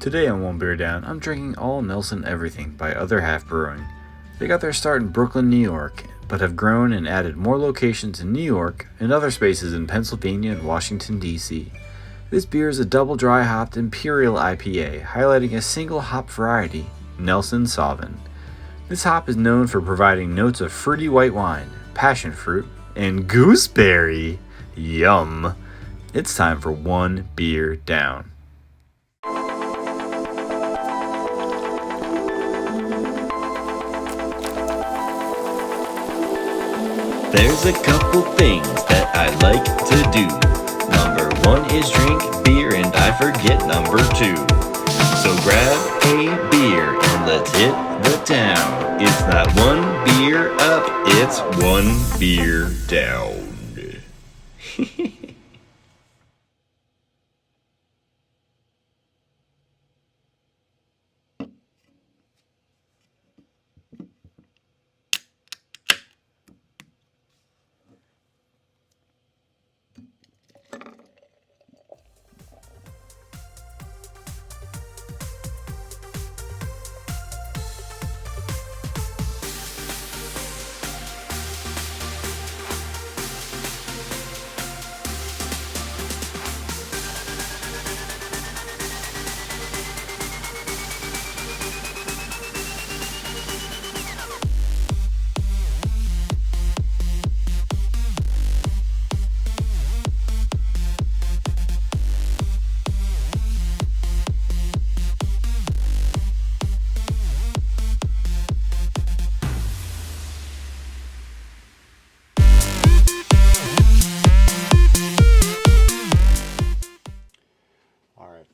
Today on One Beer Down, I'm drinking All Nelson Everything by Other Half Brewing. They got their start in Brooklyn, New York, but have grown and added more locations in New York and other spaces in Pennsylvania and Washington, D.C. This beer is a double dry hopped Imperial IPA, highlighting a single hop variety, Nelson Sauvin. This hop is known for providing notes of fruity white wine, passion fruit, and gooseberry. Yum! It's time for One Beer Down. There's a couple things that I like to do. Number one is drink beer, and I forget number two. So grab a beer and let's hit the town. It's not one beer up, it's one beer down.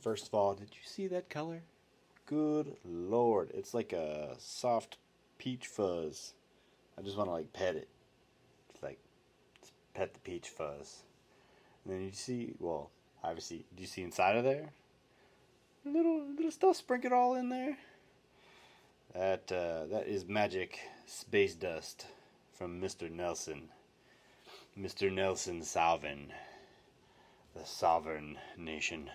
First of all, did you see that color? Good lord, it's like a soft peach fuzz. I just want to pet it. It's like, pet the peach fuzz. And then you see, well, obviously, do you see inside of there? Little stuff sprinkled all in there. That is magic space dust from Mr. Nelson. Mr. Nelson Sauvin. The Sovereign Nation.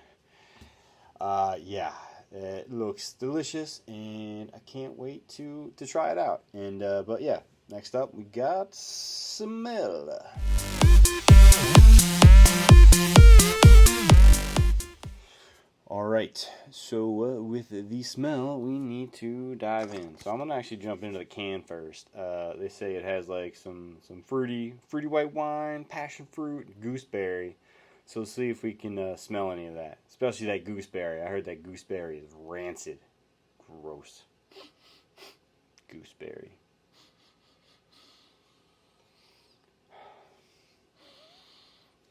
Yeah, it looks delicious, and I can't wait to try it out. And but yeah, next up we got smell. All right, so with the smell, we need to dive in. So I'm gonna actually jump into the can first. They say it has like some fruity white wine, passion fruit, gooseberry. So let's see if we can smell any of that. Especially that gooseberry. I heard that gooseberry is rancid. Gross. Gooseberry.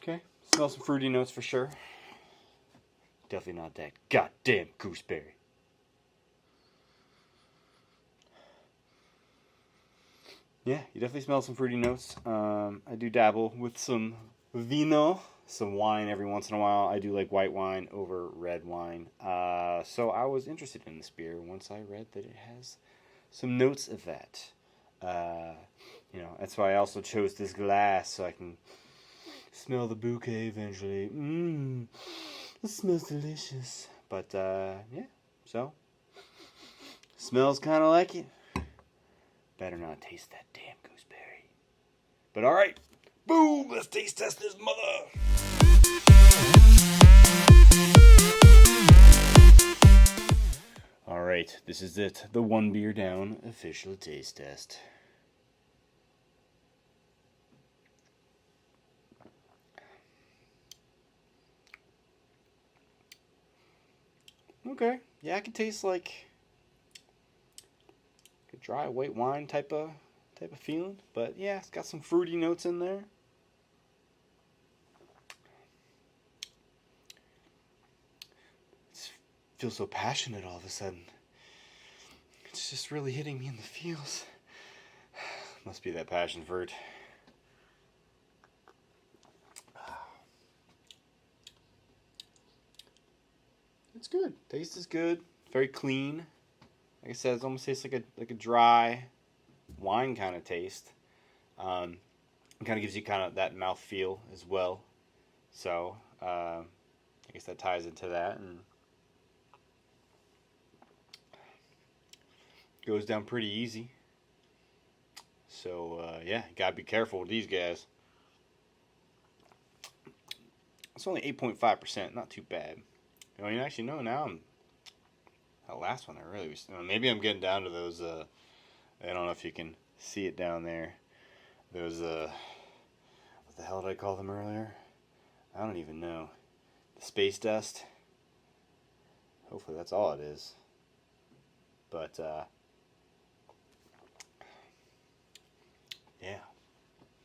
Okay. Smell some fruity notes for sure. Definitely not that goddamn gooseberry. Yeah, you definitely smell some fruity notes. I do dabble with some vino. Some wine every once in a while. I do like white wine over red wine. So I was interested in this beer once I read that it has some notes of that. That's why I also chose this glass so I can smell the bouquet eventually. It smells delicious. But yeah, so smells kind of like it. Better not taste that damn gooseberry. But all right. Boom! Let's taste test this mother! Alright, this is it. The One Beer Down official taste test. Okay. Yeah, I can taste like a dry white wine type of feeling. But yeah, it's got some fruity notes in there. Feel so passionate all of a sudden. It's just really hitting me in the feels. Must be that passion fruit. It's good. Taste is good. Very clean. Like I said, it almost tastes like a dry wine kind of taste. It kind of gives you kind of that mouth feel as well. So I guess that ties into that. And Goes down pretty easy. So, yeah, gotta be careful with these guys. It's only 8.5%, not too bad. I mean, actually, no, now that last one, I really was, maybe I'm getting down to those, I don't know if you can see it down there. Those, what the hell did I call them earlier? I don't even know. The space dust. Hopefully that's all it is. But, yeah.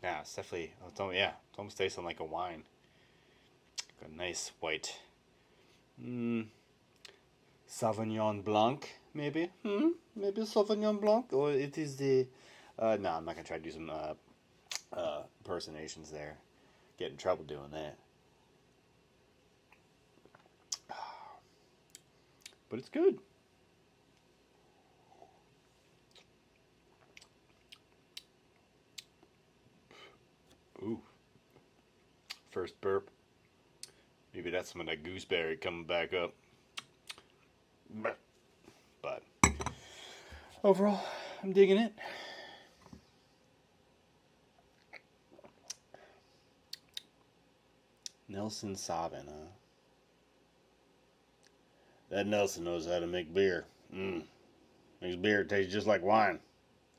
Yeah, it's definitely, it's almost tasting like a wine. Got a nice white Sauvignon Blanc, maybe. Maybe Sauvignon Blanc, or it is the. No, I'm not gonna try to do some impersonations there. Get in trouble doing that. But it's good. Ooh. First burp. Maybe that's some of that gooseberry coming back up. But overall, I'm digging it. Nelson Sauvin, huh? That Nelson knows how to make beer. Makes beer taste just like wine.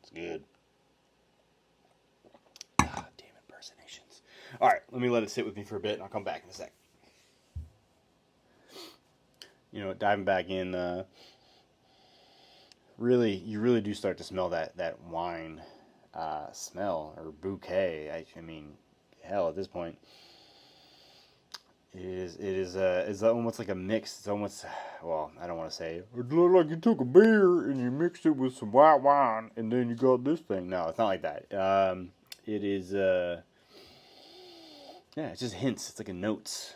It's good. Ah, damn impersonations. Alright, let me let it sit with me for a bit and I'll come back in a sec. Diving back in, you really do start to smell that wine smell or bouquet. I mean, hell, at this point, it's almost like a mix. It's almost, well, I don't want to say it looked like you took a beer and you mixed it with some white wine and then you got this thing. No, it's not like that. It is, it's just hints. It's like a notes.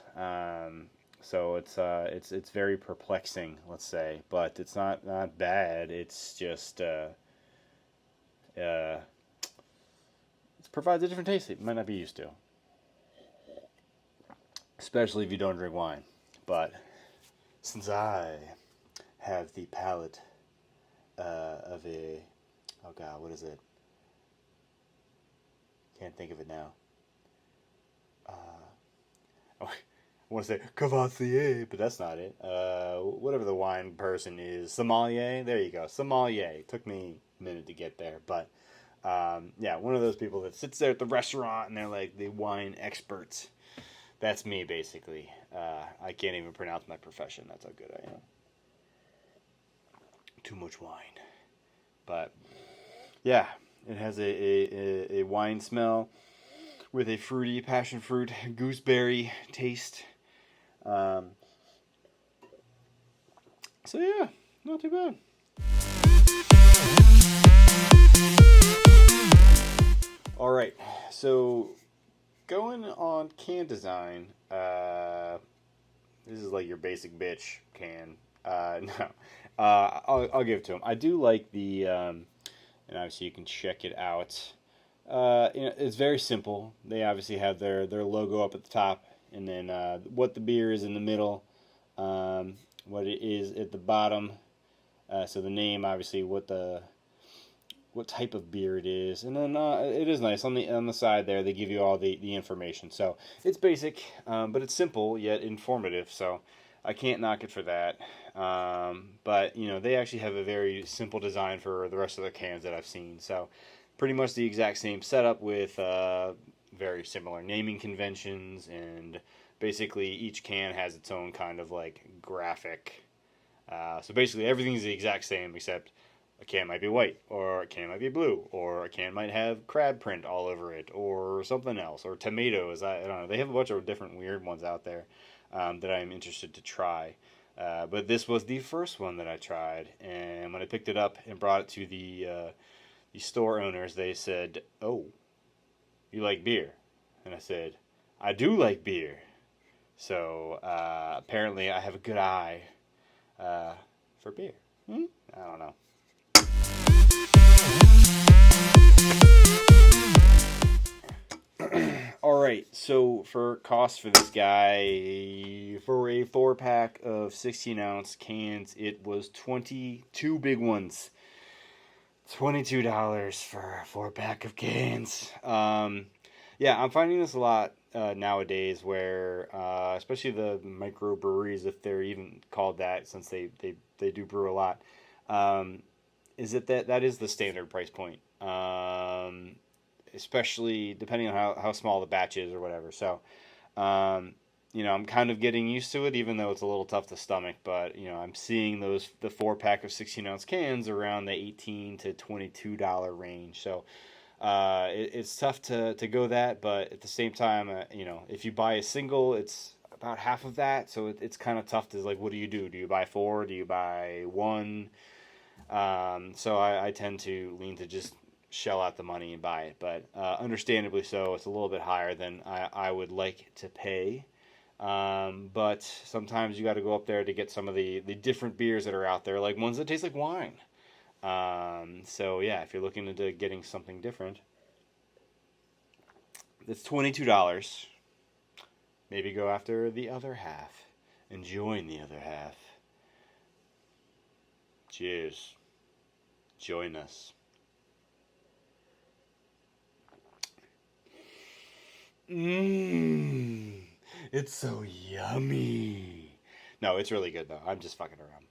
So it's very perplexing, let's say, but it's not bad. It's just it provides a different taste that you might not be used to, especially if you don't drink wine. But since I have the palate of a, oh god, what is it? Can't think of it now. I want to say Cavassier, but that's not it. Whatever the wine person is. Sommelier? There you go. Sommelier. Took me a minute to get there. But, one of those people that sits there at the restaurant and they're like the wine experts. That's me, basically. I can't even pronounce my profession. That's how good I am. Too much wine. But, yeah, it has a wine smell with a fruity passion fruit gooseberry taste. So yeah, not too bad. All right, so going on can design. This is like your basic bitch can. No, I'll give it to him. I do like the, and obviously you can check it out. It's very simple. They obviously have their logo up at the top, and then what the beer is in the middle, what it is at the bottom. So the name, obviously, what type of beer it is, and then it is nice on the side there. They give you all the information. So it's basic, but it's simple yet informative. So I can't knock it for that. But they actually have a very simple design for the rest of the cans that I've seen. So pretty much the exact same setup with very similar naming conventions, and basically each can has its own kind of like graphic. So basically everything's the exact same except a can might be white, or a can might be blue, or a can might have crab print all over it, or something else, or tomatoes. I don't know. They have a bunch of different weird ones out there that I'm interested to try. But this was the first one that I tried, and when I picked it up and brought it to the store owners, they said, "Oh, you like beer?" And I said, "I do like beer." So apparently I have a good eye for beer. I don't know. Alright, so for cost for this guy, for a 4-pack of 16-ounce cans, it was 22 big ones. $22 for a 4-pack of cans. Yeah, I'm finding this a lot nowadays where, especially the microbreweries, if they're even called that, since they do brew a lot, is that is the standard price point. Especially depending on how small the batch is or whatever. So, I'm kind of getting used to it, even though it's a little tough to stomach. But, I'm seeing the 4-pack of 16-ounce cans around the $18 to $22 range. So, it's tough to go that. But at the same time, if you buy a single, it's about half of that. So it's kind of tough to, like, what do? Do you buy 4? Do you buy 1? So I tend to lean to just shell out the money and buy it. But understandably so, it's a little bit higher than I would like to pay. But sometimes you got to go up there to get some of the different beers that are out there, like ones that taste like wine. So yeah, if you're looking into getting something different, it's $22. Maybe go after the other half and join the other half. Cheers. Join us. It's so yummy. No, it's really good though. I'm just fucking around.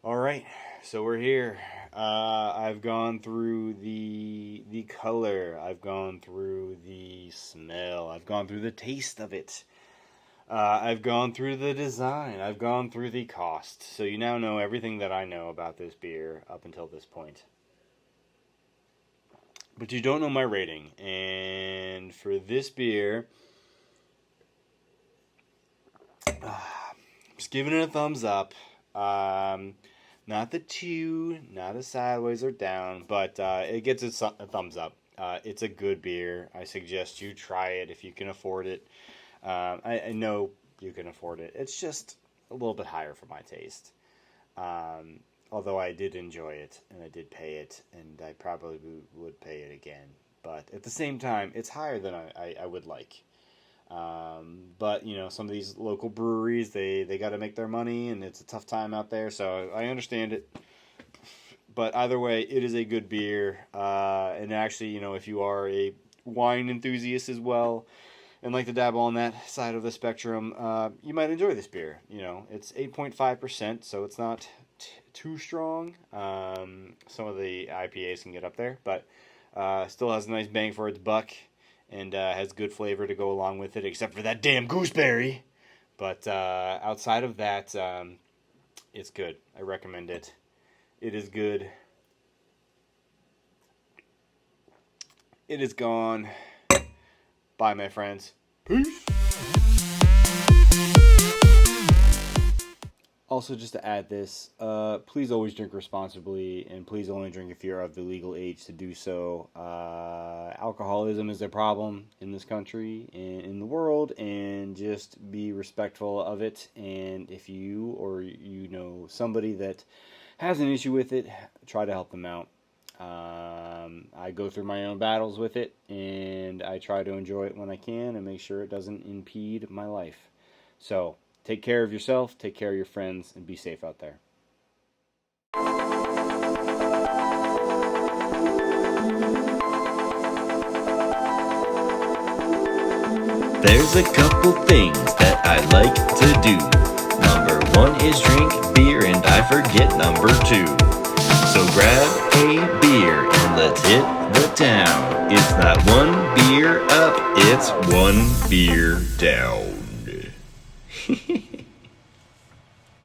All right, so we're here. I've gone through the color. I've gone through the smell. I've gone through the taste of it. I've gone through the design. I've gone through the cost. So you now know everything that I know about this beer up until this point. But you don't know my rating. And for this beer, I'm just giving it a thumbs up. Not the 2, not a sideways or down, but it gets a thumbs up. It's a good beer. I suggest you try it if you can afford it. I know you can afford it. It's just a little bit higher for my taste. Although I did enjoy it, and I did pay it, and I probably would pay it again. But at the same time, it's higher than I would like. But, some of these local breweries, they got to make their money, and it's a tough time out there, so I understand it. But either way, it is a good beer. And actually, if you are a wine enthusiast as well, and like to dabble on that side of the spectrum, you might enjoy this beer. It's 8.5%, so it's not too strong. Some of the IPAs can get up there, but still has a nice bang for its buck, and has good flavor to go along with it, except for that damn gooseberry. But outside of that, it's good. I recommend it. It is good. It is gone. Bye, my friends. Peace. Also, just to add this, please always drink responsibly, and please only drink if you're of the legal age to do so. Alcoholism is a problem in this country and in the world, and just be respectful of it. And if you or somebody that has an issue with it, try to help them out. I go through my own battles with it, and I try to enjoy it when I can and make sure it doesn't impede my life. So, take care of yourself, take care of your friends, and be safe out there. There's a couple things that I like to do. Number 1 is drink beer, and I forget number 2. So grab a beer and let's hit the town. It's not 1 beer up, it's 1 beer down.